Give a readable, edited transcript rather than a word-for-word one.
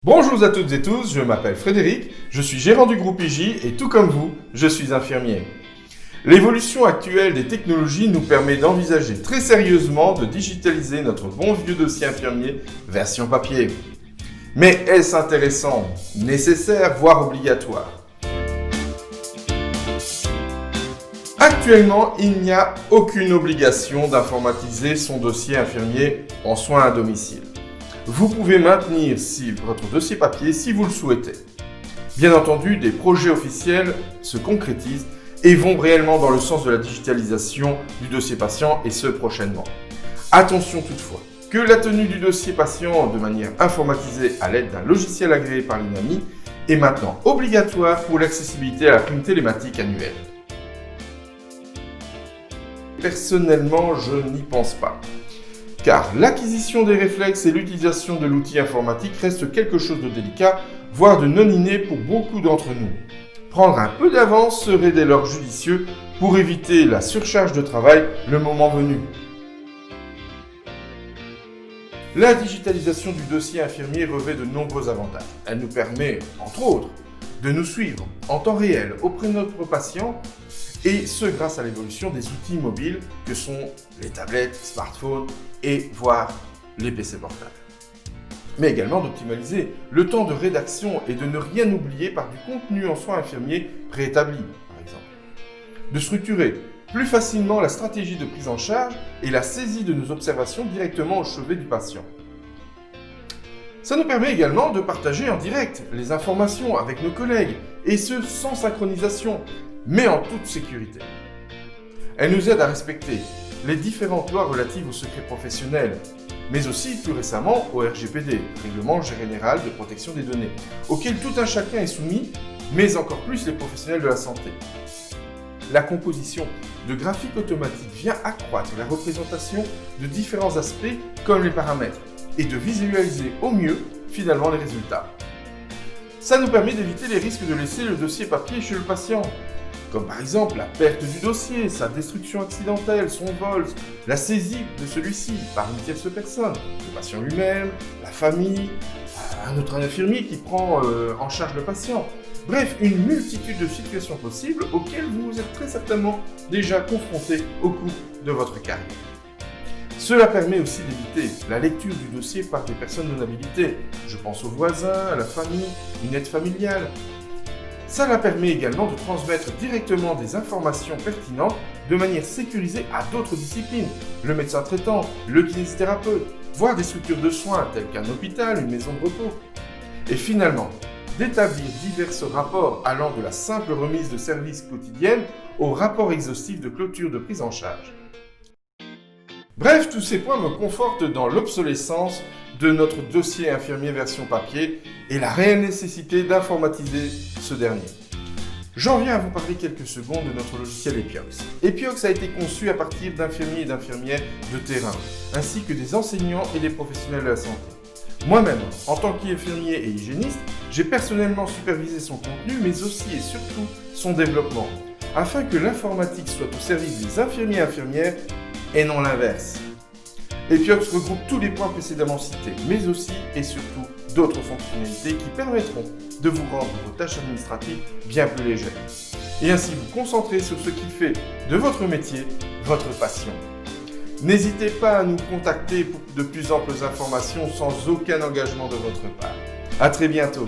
Bonjour à toutes et tous, je m'appelle Frédéric, je suis gérant du groupe IJ et tout comme vous, je suis infirmier. L'évolution actuelle des technologies nous permet d'envisager très sérieusement de digitaliser notre bon vieux dossier infirmier version papier. Mais est-ce intéressant, nécessaire, voire obligatoire? Actuellement, il n'y a aucune obligation d'informatiser son dossier infirmier en soins à domicile. Vous pouvez maintenir votre dossier papier si vous le souhaitez. Bien entendu, des projets officiels se concrétisent et vont réellement dans le sens de la digitalisation du dossier patient et ce prochainement. Attention toutefois, que la tenue du dossier patient de manière informatisée à l'aide d'un logiciel agréé par l'INAMI est maintenant obligatoire pour l'accessibilité à la prime télématique annuelle. Personnellement, je n'y pense pas. Car l'acquisition des réflexes et l'utilisation de l'outil informatique reste quelque chose de délicat, voire de non inné pour beaucoup d'entre nous. Prendre un peu d'avance serait dès lors judicieux pour éviter la surcharge de travail le moment venu. La digitalisation du dossier infirmier revêt de nombreux avantages. Elle nous permet, entre autres, de nous suivre en temps réel auprès de notre patient, et ce grâce à l'évolution des outils mobiles que sont les tablettes, smartphones et voire les PC portables. Mais également d'optimaliser le temps de rédaction et de ne rien oublier par du contenu en soins infirmiers préétabli, par exemple. De structurer plus facilement la stratégie de prise en charge et la saisie de nos observations directement au chevet du patient. Ça nous permet également de partager en direct les informations avec nos collègues, et ce sans synchronisation, mais en toute sécurité. Elle nous aide à respecter les différentes lois relatives au secret professionnel, mais aussi plus récemment au RGPD, Règlement général de protection des données, auquel tout un chacun est soumis, mais encore plus les professionnels de la santé. La composition de graphiques automatiques vient accroître la représentation de différents aspects comme les paramètres et de visualiser au mieux finalement les résultats. Ça nous permet d'éviter les risques de laisser le dossier papier chez le patient, comme par exemple la perte du dossier, sa destruction accidentelle, son vol, la saisie de celui-ci par une tierce personne, le patient lui-même, la famille, un autre infirmier qui prend en charge le patient. Bref, une multitude de situations possibles auxquelles vous vous êtes très certainement déjà confronté au cours de votre carrière. Cela permet aussi d'éviter la lecture du dossier par des personnes non habilitées. Je pense aux voisins, à la famille, une aide familiale. Cela permet également de transmettre directement des informations pertinentes de manière sécurisée à d'autres disciplines, le médecin traitant, le kinésithérapeute, voire des structures de soins telles qu'un hôpital, une maison de repos. Et finalement, d'établir divers rapports allant de la simple remise de services quotidienne au rapport exhaustif de clôture de prise en charge. Bref, tous ces points me confortent dans l'obsolescence de notre dossier infirmier version papier et la réelle nécessité d'informatiser ce dernier. J'en viens à vous parler quelques secondes de notre logiciel Epiox. Epiox a été conçu à partir d'infirmiers et d'infirmières de terrain, ainsi que des enseignants et des professionnels de la santé. Moi-même, en tant qu'infirmier et hygiéniste, j'ai personnellement supervisé son contenu, mais aussi et surtout son développement, afin que l'informatique soit au service des infirmiers et infirmières et non l'inverse. Epiox regroupe tous les points précédemment cités, mais aussi et surtout d'autres fonctionnalités qui permettront de vous rendre vos tâches administratives bien plus légères et ainsi vous concentrer sur ce qui fait de votre métier votre passion. N'hésitez pas à nous contacter pour de plus amples informations sans aucun engagement de votre part. À très bientôt.